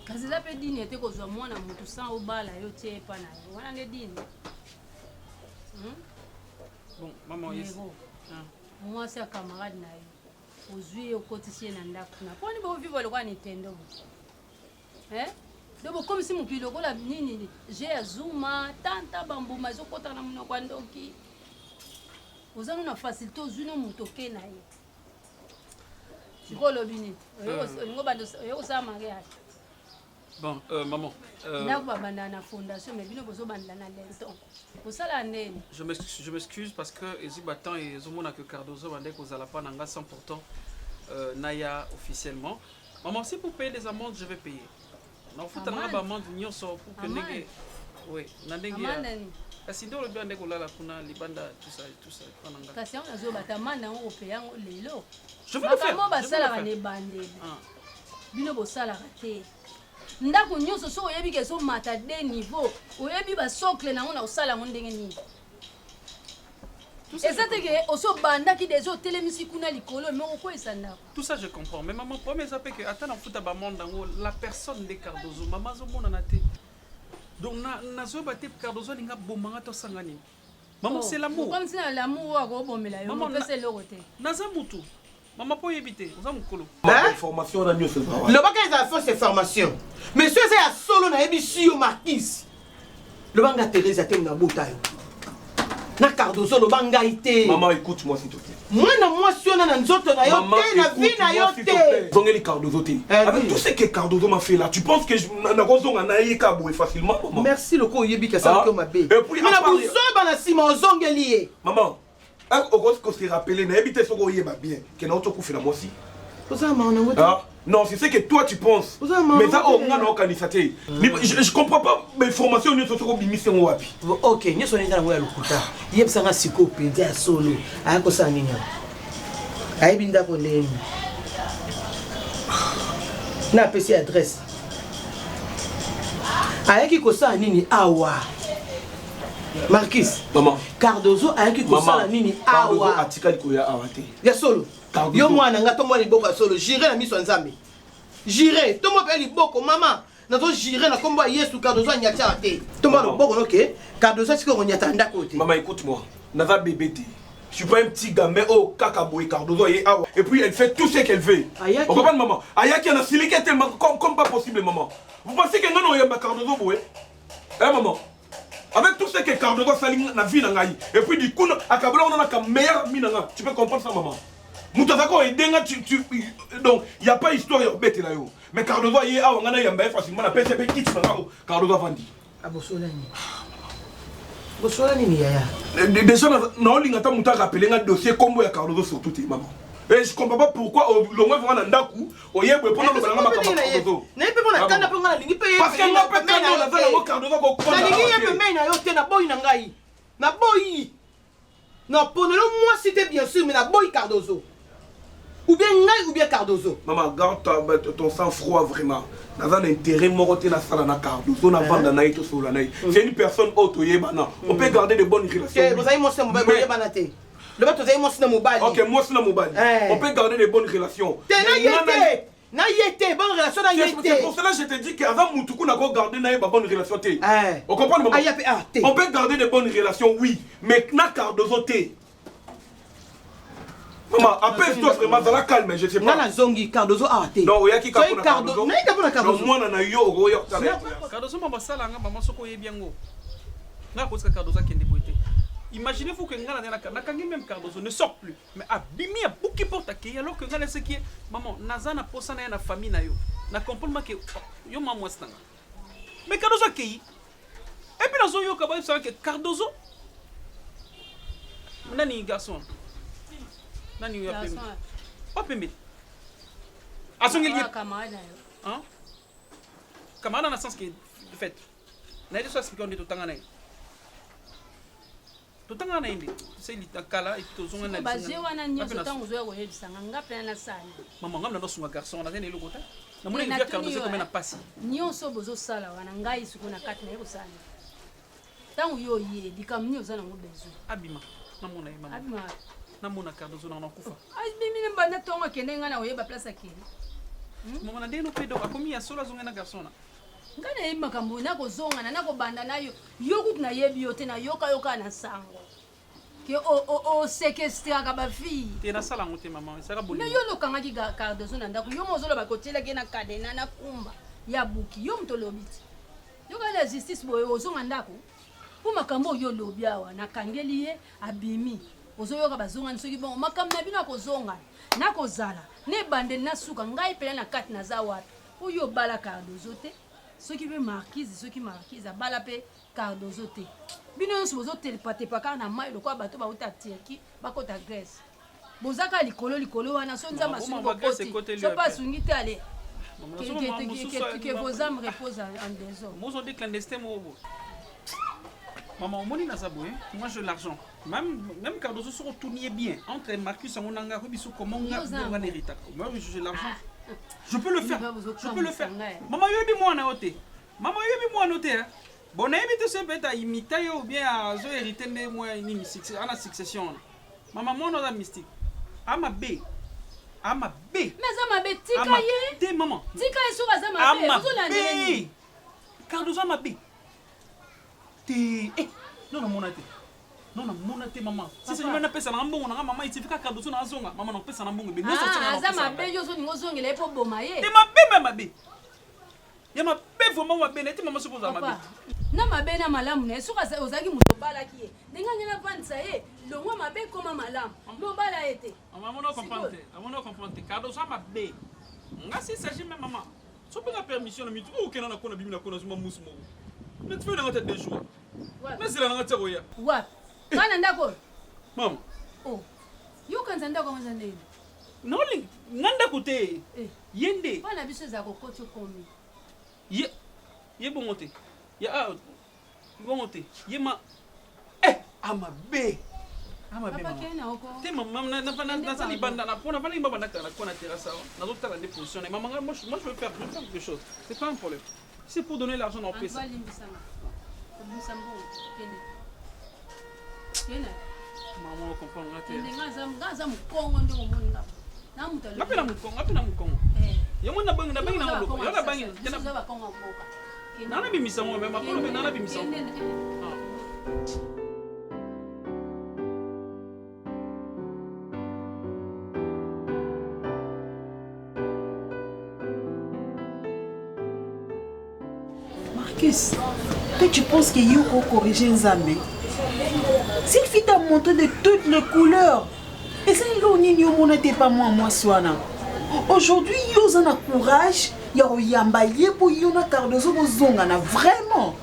Kasi eza mpe dini ete kozwa mwana motu sans obala yo tie epa na yo wana nde dini. Bon, maman ici. Mwasi ya camarade na yo ozwi ye okotisi ye na ndako na mponi bovivre lokola nintendo do bokomisi mokili lokola nini je ya zuma tanta bambuma ezokota na monoko ya ndoki oza no na facilité ozwi no moto oke na ye sikoyo olobi nini olingo bando oye kosala mariage. Bon, maman. ndako babanda na fondation mais bino bozobandela na lenton osala ndeni. Je m'excuse parce que ezi battant et ezomona que Cardozo bande kozala pa nanga 100% naya officiellement. Maman, si pour payer les amendes, je vais payer. Non, faut tanga ba amende nyonso pour que ndenge. Oui, na ndenge. Kasi ndo lobi ande kolala kuna libanda tout ça pa nanga. Kasi on azo batamana on payer lelo. Je vais le faire. Maman basala ne bande. Bino bosala raté. Ndako nyonso so oyebi ke so mata de niveau oyebi ba socle na ona osala ngo ndenge nini ezate ke oso banda ki dezo telemisi kuna likolo mais oko esanda tout ça je comprends mais maman premier ça que attends futa ba monde ngo la personne de Cardozo maman zo mona na te donc na zo ba te Cardozo linga bomanga to sangani maman c'est l'amour comme si l'amour wa go bomela yo maman c'est le côté naza mutu maman po yebite oza mukolo information na nyonso le baka eza fausse information monsieur c'est ya solo na yebi yo Marquis le banga Teresa te na botayo na Cardozo le banga ité maman écoute-moi s'il te plaît mwana mwasi ona na nzoto na yo te na vie na yo te zongeli Cardozo te avec tout ce que Cardozo m'a fait là tu penses que na kozonga na yeka boy facilement maman merci le ko yebi ka ça que ma bé mais na buzoba na sima ozongeli ye maman on se rappeler, n'habite ce qu'on y est bien, que nous avons fait la moitié. Non, c'est ce que toi tu penses. Mais ça, on a organisé. Je comprends pas mes formations ne sont pas bimises en wapi. Ok, nous sommes dans le Kuta. Il y a un psychopédie à solo. À quoi ça n'y a? Aïe binda pour les. Na PC adresse. Aïe qui cosa nini awa. Marquis, maman. Cardozo a qui kosala nini awa. Atika likoya awate. Ya solo. Yo mwana nga to mwa liboko solo. J'irai na miso nzambe. J'irai. To mwa pe liboko maman. Nazo j'irai na kombo Yesu Cardozo nyata te. To mwa liboko OK. Cardozo siko nyata ndako te. Maman écoute-moi. Naza bébé te. Je suis pas un petit gamin au Kakaboy Cardozo et awa. Et puis elle fait tout ce qu'elle veut. On comprend maman. Ayaki a siliqué tellement comme pas possible maman. Vous pensez que non yamba Cardozo boy? Maman. Avec tout ce que Cardozo saling na vie nangai et puis du coup akabla on a ka meilleur minanga tu peux comprendre ça maman mutazako edenga donc il y a pas histoire ya bête là yo mais Cardozo yé a ngana yamba facilement na PCP kit na Cardozo vandi abosolani bosolani ni yaya déjà na olinga ta muta rappeler nga dossier combo ya Cardozo surtout maman. Et je comprends pas pourquoi le moins vraiment ndaku oyebwe pour le balanga makamba Cardozo. Na pe bona kanda pe ngana lingi pe parce que nga pe kanda na zala Cardozo ko kwa. Na lingi ye pe me na yo te na boy na ngai. Na boy. Na ponelo moi c'était bien sûr mais na boy Cardozo. Ou bien ngai ou bien Cardozo. Maman garde ton sang froid vraiment. Na zala intérêt moroté na sala na Cardozo na vanda na ito sola na. C'est une personne autoyebana. On peut garder de bonnes relations. Que vous avez mon sang yebana te. Le bateau est monstre mobile. Ok, monstre mobile. On peut garder des bonnes relations. Na yete, bonne relation na yete. C'est pour cela que je te dis qu'avant Moutoukou n'a pas gardé na bonne relation. On comprend maman? On peut garder des bonnes relations, oui, mais na Cardozo te. Maman, appelle-toi vraiment dans la calme, je sais pas. Na zongi Cardozo a te. Non, oya ki kapona Cardozo. Na kapona Cardozo. Non, moi na yo oyo. Cardozo mama sala nga mama soko yebiango. Na koska Cardozo kende boite. Imaginez-vous que Ngana Nakangi même Cardozo ne sort plus. Mais Abimi a beaucoup qui porte à qui alors que Ngana ce qui est maman Nazana posana na famille na yo. Na comprendre que yo maman stanga. Mais Cardozo qui et puis nazo yo kabay ça que Cardozo nani garçon. Nani yo appelé. Pas pembe. Asongi lié. Camarade hein? Camarade dans le sens que de fait. Na dit ça expliquer on dit tout temps na. Tout le temps, on a dit, c'est l'Itakala et tout le monde. Basé wana nyonso tango zo ko yebisanga ngape na sala. Maman ngam na sunga garçon na tene lokota. Na mona ngia Cardozo comme na pasi. Nyonso bozo sala wana ngai suku na kati na yeko sala. Tant yo yé, di kam ni ozana mo besoin. Abima, namona mama. Abima. Namona Cardozo na kufa. Ai bimi ne banda tonga kende ngana oyeba place akili. Mama na ndeno pedo akomi ya sola zonga na garçon. Ngana ye makambo na kozonga na kobanda na yo. Yo kutu na yebi yo te na yoka na sango. Que o séquestra ka ba fille. Te na sala ngote mama, saka boli. Na yo lo kanga ki Cardozo na ndako. Yo mozolo ba kotela ke na kadena na kumba. Ya buki yo mtolobiti. Yo ka la justice boye ozonga ndako. Po makambo yo lobi awa na kangeli ye abimi. Ozoyoka bazonga nsoki bon makambo na bino akozonga. Na kozala. Ne bande na suka ngai pela na kati na za wapi. Oyo bala Cardozo te. Soki be marquise, soki marquise bala pe Cardozo te. Bino nso bozo telepate paka na mai lokwa bato ba uta Turquie bakota Grèce. Bozaka likolo wana so nzamba sungo koti. So pas sungi te ale. Que vos âmes reposent en désordre. Moi, on dit clandestin, maman, on m'a saboué. Moi, j'ai l'argent. Même Cardozo se retourne bien. Entre Marcus et mon anga, comment on a l'héritage. Moi, j'ai l'argent. Je peux le faire. Je peux le faire. Maman, il y a moi en noté. Maman, il y a moi en noté. Bon, on a évité ce bête à imiter ou bien à hériter de moi une succession. Maman, moi, on a mystique. Ama B. Ama B. Mais Ama B, tika ye. Té maman. Tika ye sur Ama B. Ama B. Cardozo Ama B. Té. Eh, non non monate. Non non monate maman. Si c'est même pesa na mbongo na maman, il suffit que Cardozo na zonga. Maman na pesa na mbongo. Mais non sortir na. Ama B yo zo ningo zonga le po boma ye. Té ma B même B. Ya ma B vraiment ma B, n'était maman suppose Ama B. Na mabe na malamu na suka ozaki muto bala ki ye. Denga ngena vansa ye. Longo mabe koma malamu. Lo bala ete. Maman non comprendre. Maman non comprendre. Cardozo Ama B. Nga si s'agit même maman. So pas la permission na mitu o kena na kona bimina kona zuma musmo. Mais tu fais dans tête des jours. Mais c'est la na tero ya. Wa. Kana ndako. Maman. Oh. Yo kanza ndako mwanza ndeni. Non li nganda kote. Yende. Bana biso za kokoto komi. Ye bongote. Ya bongote. Ye ma Ama B. Ama B. Te maman na sali banda na pona bana banda na kona terrasse. Na zo tala des positions. Maman moi je veux faire quelque chose. C'est pas un problème. C'est pour donner l'argent en paix. Maman on comprend là. Ngaza mukongo ndo mumoni ngapa. Na mutalo. Ngapena mukongo. Yo mona bangi na bangi na loko. Yo na bangi. Jana ba kongo mboka. Nana bimisa mo mema kono nana bimisa. Marcus, toi tu penses que Yoko corriger Nzambe? S'il fit t'a montré de toutes les couleurs, et ça il n'était pas moi soana. Aujourd'hui, Yosa a courage, Yamba Yebo Yona Cardozo Bozongana, vraiment.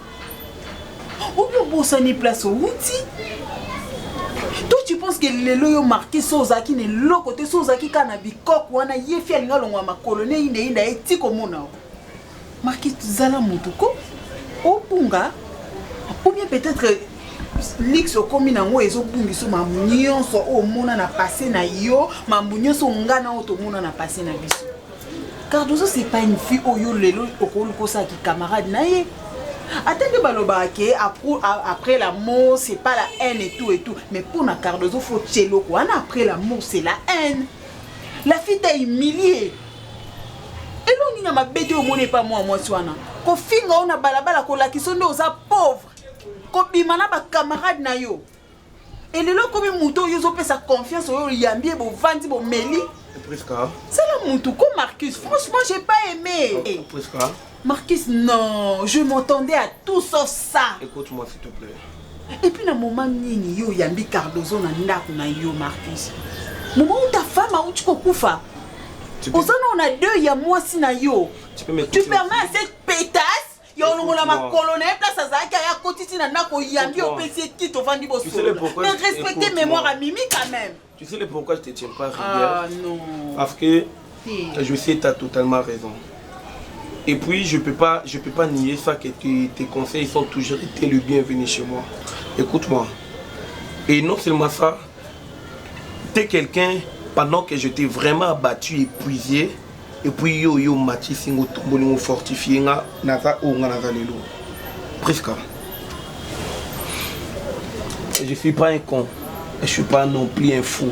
Ou bien Bossani place au outil. Toi tu penses que les loyaux marqués Sozaki n'est l'autre côté Sozaki Kanabi Kok ou Ana Yefi Algalonga ma colonie Inda Eti Komona. Marquis Zala Moutouko, Opunga, ou bien peut-être Lix au Kominango et Zobungi so Mamunion so au Mona na passé na yo, Mamunion so Ngana Otomona na passé na biso. Cardozo c'est pas une fille au yo lelo okoluko sa qui camarade na ye. Attendez balobake après la mort c'est pas la haine et tout mais pour na Cardozo faut tchelo quoi après la mort c'est la haine. La fille t'a humilié. Et l'on n'a pas bêté au monde pas moi soana. Ko finga on a balabala ko la qui sont aux pauvres. Ko bimana ba camarade na yo. Et le loco comme mouton yo zo pe sa confiance au yambi bo vandi bo meli. Prisca. C'est le mouton comme Marcus. Franchement, j'ai pas aimé. Prisca. Marcus, non, je m'entendais à tout sauf ça. Écoute-moi s'il te plaît. Et puis na moment nini yo yambi Cardozo na ndako na yo Marcus. Moment où ta femme a uchi kokufa. On a deux, il y a moi si na yo. Tu permets à cette pétasse, il y a ma colonne, place à Zaka, il y a côté na nako yambi au PC qui t'ont vendu bosso. Mais respectez mémoire à Mimi quand même. Tu sais le pourquoi je te tiens pas rigueur? Ah non. Parce que je sais que tu as totalement raison. Et puis je peux pas nier ça que tes conseils sont toujours été le bienvenu chez moi. Écoute-moi. Et non seulement ça, tu es quelqu'un pendant que je t'ai vraiment abattu, épuisé, et puis yo mati singo tomboni fortifié nga naza o nga naza lelo. Presque. je ne suis pas un con. Je ne suis pas non plus un fou.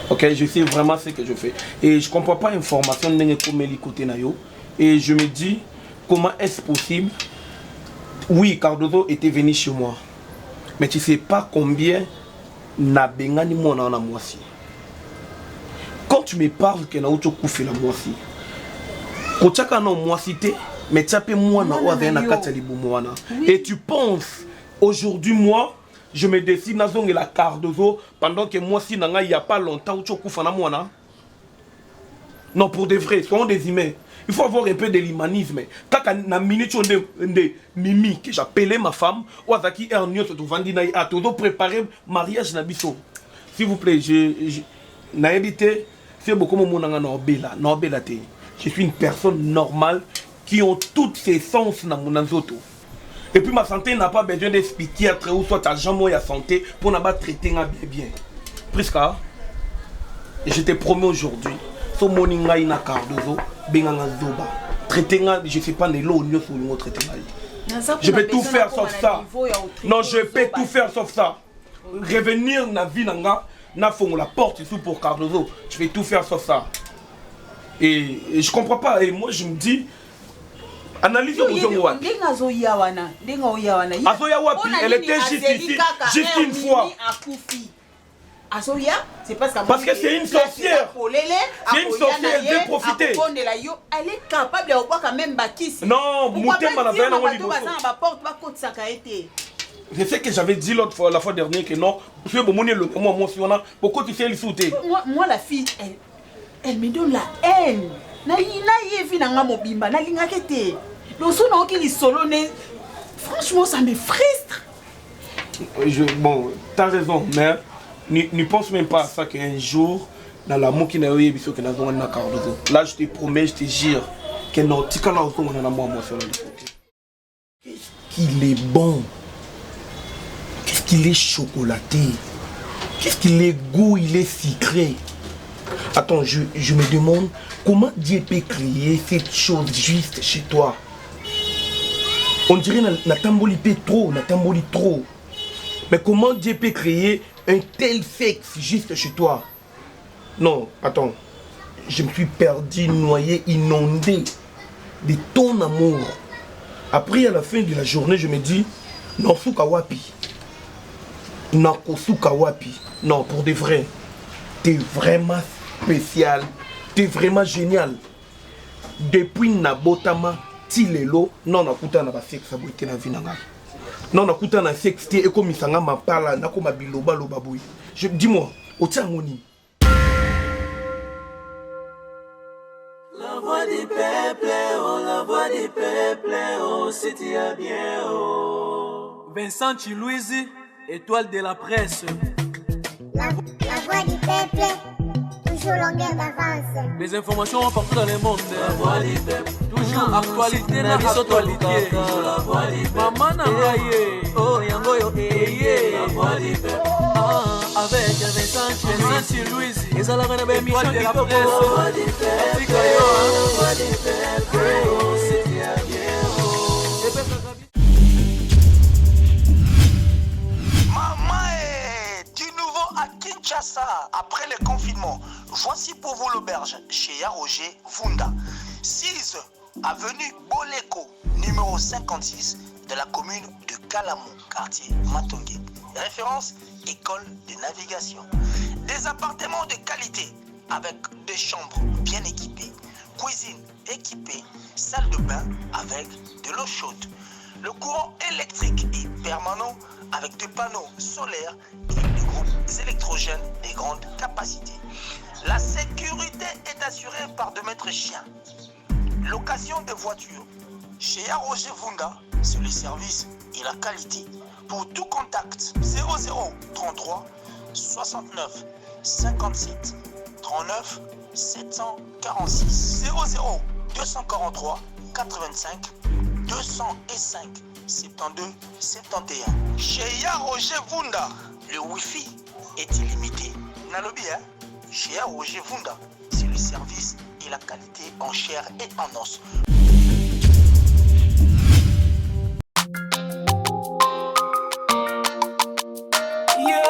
Ok, je sais vraiment ce que je fais. Et je ne comprends pas l'information de côté Nayo. Et je me dis, comment est-ce possible? Oui, Cardozo était venu chez moi. Mais tu ne sais pas combien n'a bengani moi na moisi. Quand tu me parles que na auto koufé la moisi. Kochaka na moisi te, mais tu appelles moi na oa na katali bumwana. Et tu penses aujourd'hui moi je me décide na zonge la Cardozo pendant que moi si nanga il y a pas longtemps auto koufa na moi. Non, pour de vrai, soyons des humains. Il faut avoir un peu de l'humanisme. Quand na minute de Mimi que j'appelais ma femme, ou azaki ernio to vandi na a todo préparer mariage na biso. S'il vous plaît, je na habité, c'est beaucoup mon nanga na obela te. Je suis une personne normale qui ont toutes ses sens na mon anzoto. Et puis ma santé n'a pas besoin d'expliquer ou soit ta jambe ou santé pour n'a traiter bien. Presque. Je te promets aujourd'hui. So moninga ina Cardozo benganga zoba traiter je sais pas nelo nyo sur une traiter je peux tout faire sauf ça. Non, je peux tout faire sauf ça. Revenir na vie nanga na fongo la porte sous pour Cardozo, je vais tout faire sauf ça. Et je comprends pas et moi je me dis analyse au zongo elle était juste ici juste une fois. Asoya, c'est parce que c'est une sorcière. C'est une sorcière, elle veut profiter. Elle est capable de voir quand même Bakis. Non, je sais que j'avais dit l'autre fois, la fois dernière que non. Pourquoi tu sais le sauter? Moi, la fille, elle me donne la haine. Franchement, ça me frustre. Bon, t'as raison, mais ne pense même pas à ça qu'un jour, dans l'amour qui n'a eu, que là, je te promets, je te jure, que non, tu as qu'est-ce qu'il est bon, qu'est-ce qu'il est chocolaté, qu'est-ce qu'il est goût, il est sucré. Attends, je me demande comment Dieu peut créer cette chose juste chez toi. On dirait na tamboli trop, na tamboli trop. Mais comment Dieu peut créer un tel sexe juste chez toi? Non, attends. Je me suis perdu, noyé, inondé de ton amour. Après, à la fin de la journée, je me dis, non, Soukawapi. Non, Soukawapi. Non, pour de vrai. T'es vraiment spécial. T'es vraiment génial. Depuis Nabotama, Tilelo, non, nakuta na ba sexe abouité na vinanga. Non, nakuta na sexe et comme isanga mapala, nakoma biloba loba boy. Je dis-moi, au tiamoni. La voix du peuple, oh, la voix du peuple, oh, si tu as bien, oh. Vincent Chilouizi, étoile de la presse. La voix du peuple, toujours longueur d'avance. Les informations partout dans le monde. La voix du peuple, toujours actualité, la actualité. La voix du peuple, maman Nangaye, oh yango yo eye. La voix du peuple, avec Vincent Chilouizi, et ça la reine de émission de la presse. La voix du peuple, la voix du peuple, oh c'est bien, à Kinshasa, après le confinement, voici pour vous l'auberge chez Roger Vunda, 6 avenue Boleko, numéro 56 de la commune de Kalamou, quartier Matongé. Référence, école de navigation. Des appartements de qualité avec des chambres bien équipées, cuisine équipée, salle de bain avec de l'eau chaude. Le courant électrique est permanent avec des panneaux solaires et des groupes électrogènes de grande capacité. La sécurité est assurée par 2 mètres chiens. Location de voitures. Chez Roger Vunda, c'est le service et la qualité. Pour tout contact, 0033 69 57 39 746 00 243 85 205 72 71. Chez Roger Vunda, le Wi-Fi est illimité. Nalobi, hein? Chez Roger Vunda, c'est le service et la qualité en chair et en os. Yeah.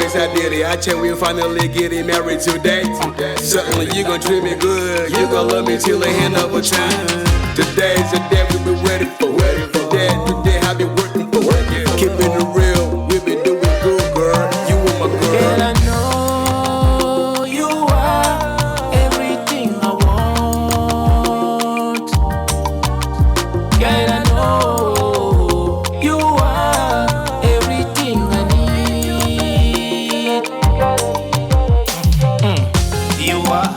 days I did it. I check we finally getting married today. Certainly you gon' treat me good. You gon' love me till the end of a time. Today's the day we been waiting for. Today I been working for. Keeping it real, we been doing good, girl. You and my girl. Girl, I know you are everything I want. Girl, I know you are everything I need. You are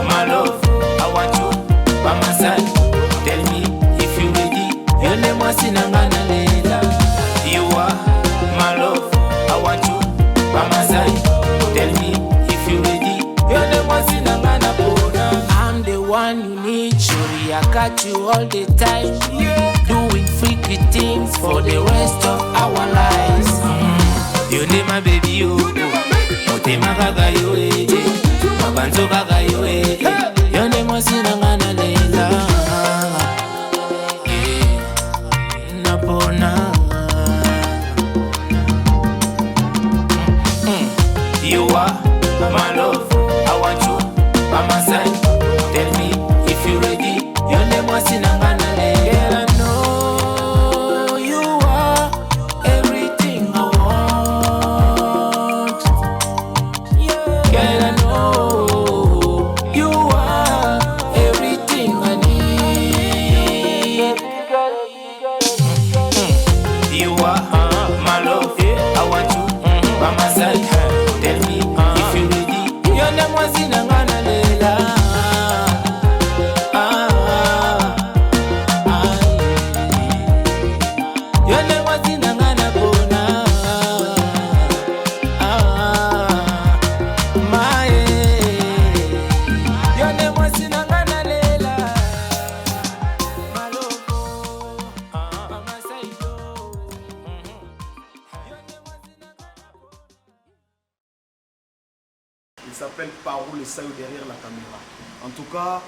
my love. I want you by my side. Tell me if you ready. Your name was Sinangana Leila. You are my love. I want you by my side. Tell me if you ready. Your name was Sinangana Bona. I'm the one you need. Surely I got you all the time. Doing freaky things for the rest of our lives. You name my baby, you. Motema gaga yo, mabanzo gaga yo, your name was Sinangana Leila. Napona. You are my love. I want you by my side. Tell me if you ready. Your name was Sinangana Leila. Girl, I know you are everything I want. Girl, I know you are everything I need. You are my love. I want you by my side. Tell me if you ready. Your name was Sinangana Leila. Your name was Sinangana Bona. My, your name was Sinangana Leila. My love, by my side. Il s'appelle Parole et Sayo derrière la caméra. En tout cas,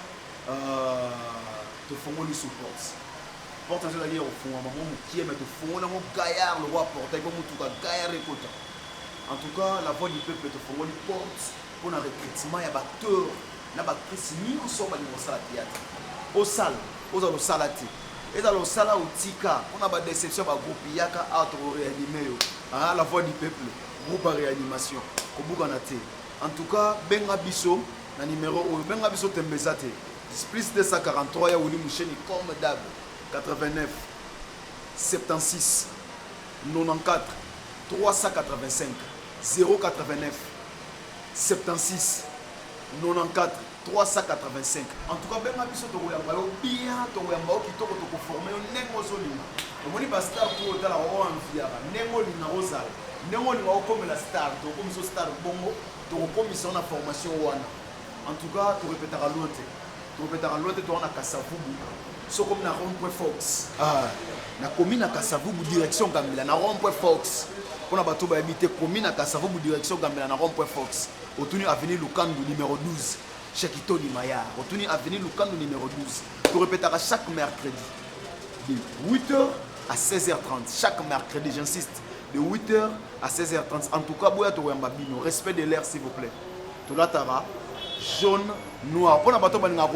te font les supports. Porte un c'est-à-dire au fond, maman qui aime te font mon gaillard le roi porte comme tout cas gaillard écoute. En tout cas, la voix du peuple te font les portes pour un recrutement et batteur. Na battrice ni on sort au salle théâtre. Au salle, aux au salati. Et dans le salle au tika, on a pas déception par groupe yaka autre réanimé. Ah la voix du peuple, groupe réanimation. Au Bouganate. En tout cas, Benga Bisso, le numéro 1, Benga Bisso Tembezate, plus 243, ya Ouli Moucheni, comme d'hab, 89, 76, 94, 385, 089, 76, 94, 385. En tout cas, Benga Bisso Togoyamba, bien Togoyamba, qui t'a formé, Nengo Zolima. On dit pas star pour la Rouen Fiara, Nengo Lina Rosal, Nengo Lina comme la star, comme ce star bongo. Tu as la formation. En tout cas, tu répètes à l'autre. Tu répètes à l'autre, tu as un Kassavubu. C'est comme na rond-point Fox. Na commune à Kassavubu, direction Gambela, na rond-point Fox. Pour la bateau habiter commune à Kassavubu, direction Gambela, na rond-point Fox. Au tourné avenue Lukando numéro 12. Chekito Limaya. Au tourné avenue Lukando numéro 12. Tu répètes à chaque mercredi. De 8h à 16h30. Chaque mercredi, j'insiste. De 8h à 16h30. En tout cas, respect de l'air s'il vous plaît. Tout là, jaune, noir. Pour la bateau, on a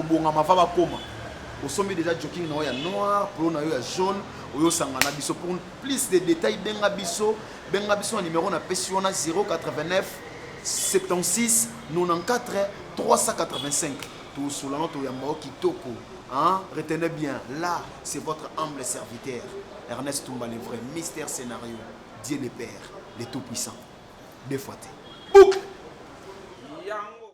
au sommet déjà jogging noir, pour jaune, pour plus de détails, Benga Bisso numéro on a 089 76 94 385. Tout sous la note Kitoko. Retenez bien, là, c'est votre humble serviteur. Ernest Toumba, le vrai mystère scénario. Dieu le Père, le Tout-Puissant. Deux fois. Bouk!